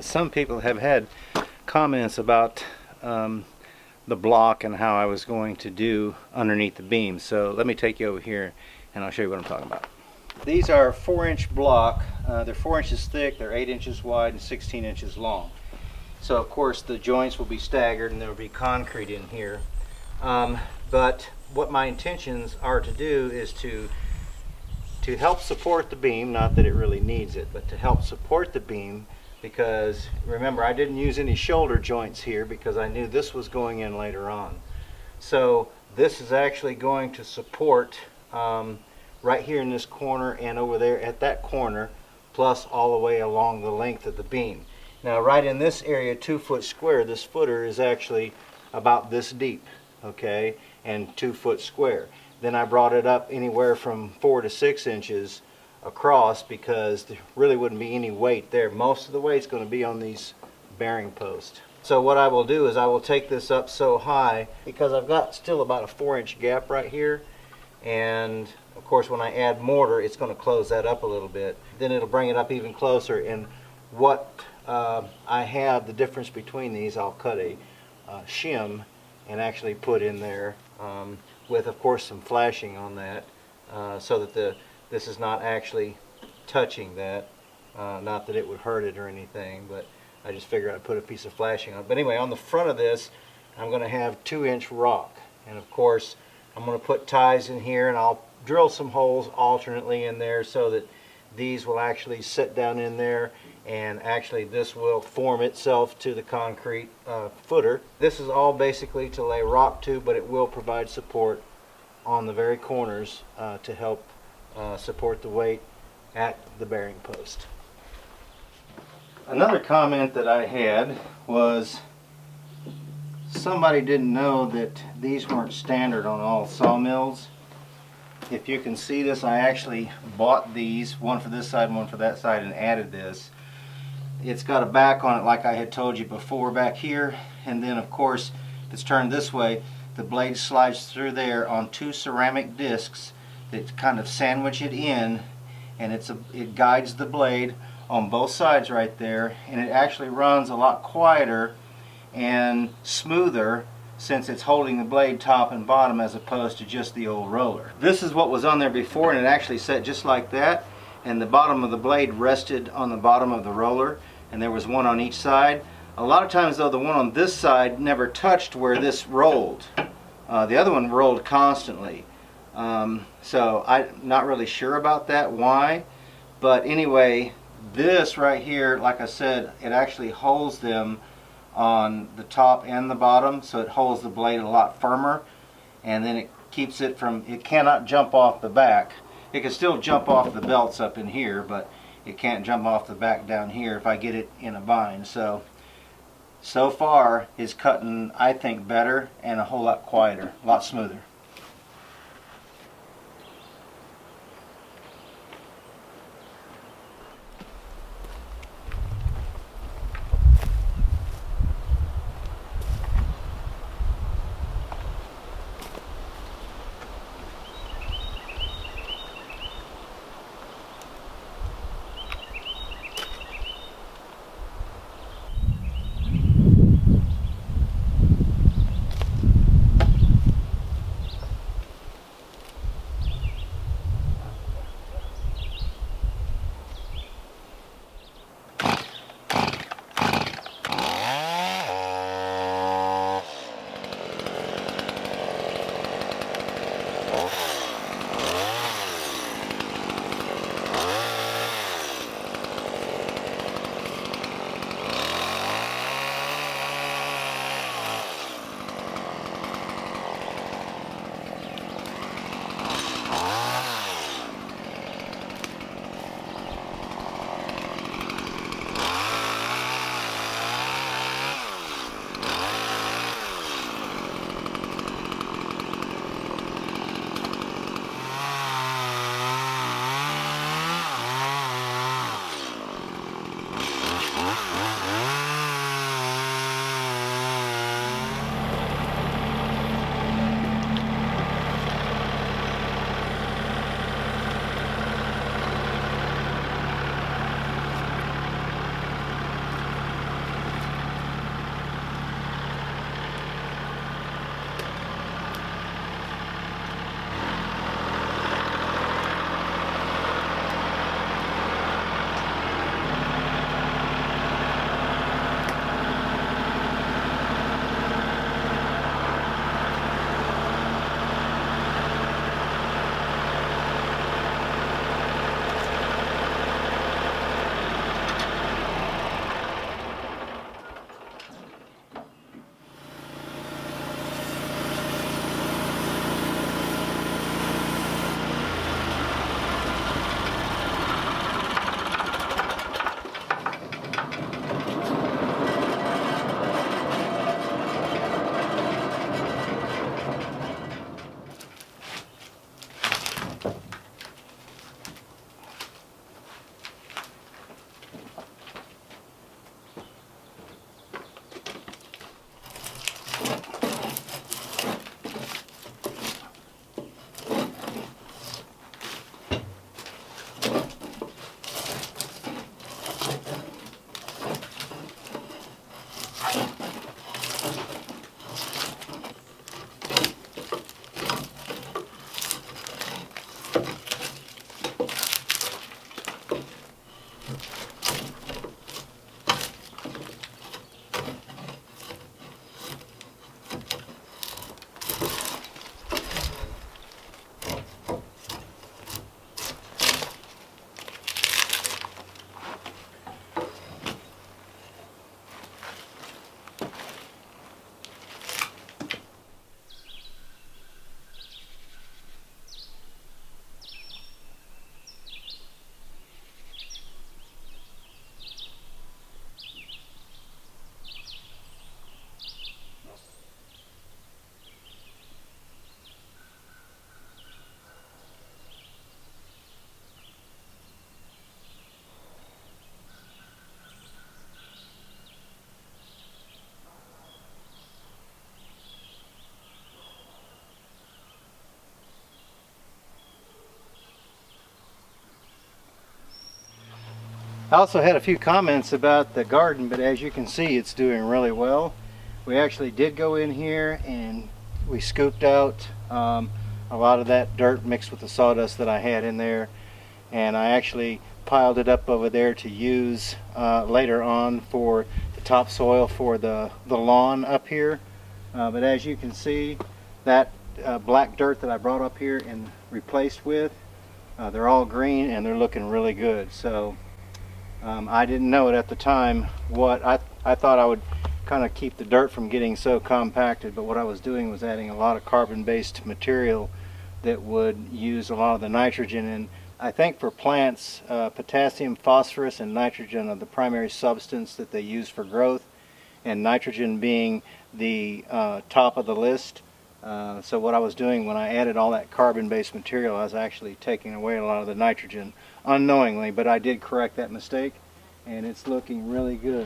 some people have had comments about the block and how I was going to do underneath the beam. So let me take you over here and I'll show you what I'm talking about. These are 4-inch block. They're 4 inches thick, they're 8 inches wide and 16 inches long. So of course the joints will be staggered and there will be concrete in here. But what my intentions are to do is to help support the beam, not that it really needs it, but to help support the beam, because remember I didn't use any shoulder joints here because I knew this was going in later on. So this is actually going to support right here in this corner and over there at that corner, plus all the way along the length of the beam. Now right in this area, 2 foot square, this footer is actually about this deep, okay, and 2 foot square. Then I brought it up anywhere from 4 to 6 inches across because there really wouldn't be any weight there. Most of the weight's going to be on these bearing posts. So what I will do is I will take this up so high, because I've got still about a 4-inch gap right here, and of course when I add mortar it's going to close that up a little bit. Then it'll bring it up even closer, and what I have, the difference between these, I'll cut a shim and actually put in there with of course some flashing on that, so that this is not actually touching that. Not that it would hurt it or anything, but I just figured I'd put a piece of flashing on it. But anyway, on the front of this I'm going to have 2-inch rock, and of course I'm going to put ties in here, and I'll drill some holes alternately in there so that these will actually sit down in there, and actually this will form itself to the concrete footer. This is all basically to lay rock to, but it will provide support on the very corners to help support the weight at the bearing post. Another comment that I had was somebody didn't know that these weren't standard on all sawmills. If you can see this, I actually bought these, one for this side and one for that side, and added this. It's got a back on it like I had told you before back here, and then of course if it's turned this way, the blade slides through there on 2 ceramic discs that kind of sandwich it in, and it guides the blade on both sides right there, and it actually runs a lot quieter and smoother since it's holding the blade top and bottom as opposed to just the old roller. This is what was on there before, and it actually sat just like that, and the bottom of the blade rested on the bottom of the roller, and there was one on each side. A lot of times though, the one on this side never touched where this rolled. The other one rolled constantly. So I'm not really sure about that, why, but anyway, this right here, like I said, it actually holds them on the top and the bottom, so it holds the blade a lot firmer, and then it keeps it from, it cannot jump off the back. It can still jump off the belts up in here, but it can't jump off the back down here if I get it in a bind. So far it's cutting, I think, better and a whole lot quieter, a lot smoother. I also had a few comments about the garden, but as you can see, it's doing really well. We actually did go in here and we scooped out a lot of that dirt mixed with the sawdust that I had in there, and I actually piled it up over there to use later on for the topsoil for the lawn up here. But as you can see, that black dirt that I brought up here and replaced with, they're all green and they're looking really good. So I didn't know it at the time. What I thought I would kind of keep the dirt from getting so compacted, but what I was doing was adding a lot of carbon-based material that would use a lot of the nitrogen. And I think for plants, potassium, phosphorus, and nitrogen are the primary substance that they use for growth, and nitrogen being the top of the list. So what I was doing when I added all that carbon-based material, I was actually taking away a lot of the nitrogen unknowingly, but I did correct that mistake, and it's looking really good.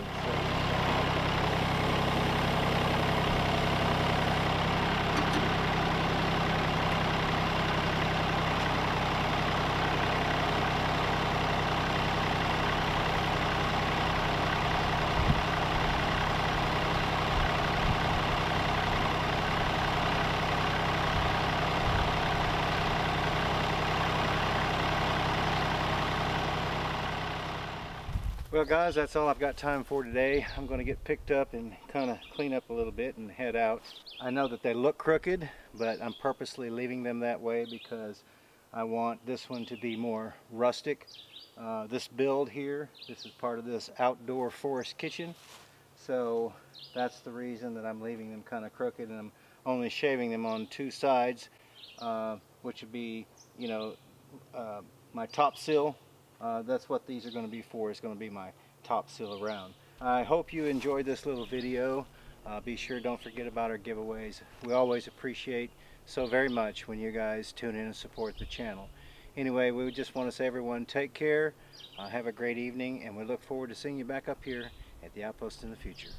Well guys, that's all I've got time for today. I'm going to get picked up and kind of clean up a little bit and head out. I know that they look crooked, but I'm purposely leaving them that way because I want this one to be more rustic. This build here, this is part of this outdoor forest kitchen. So that's the reason that I'm leaving them kind of crooked, and I'm only shaving them on two sides, which would be, you know, my top sill. That's what these are going to be for. It's going to be my top sill around. I hope you enjoyed this little video. Be sure don't forget about our giveaways. We always appreciate so very much when you guys tune in and support the channel. Anyway, we just want to say everyone take care, have a great evening, and we look forward to seeing you back up here at the Outpost in the future.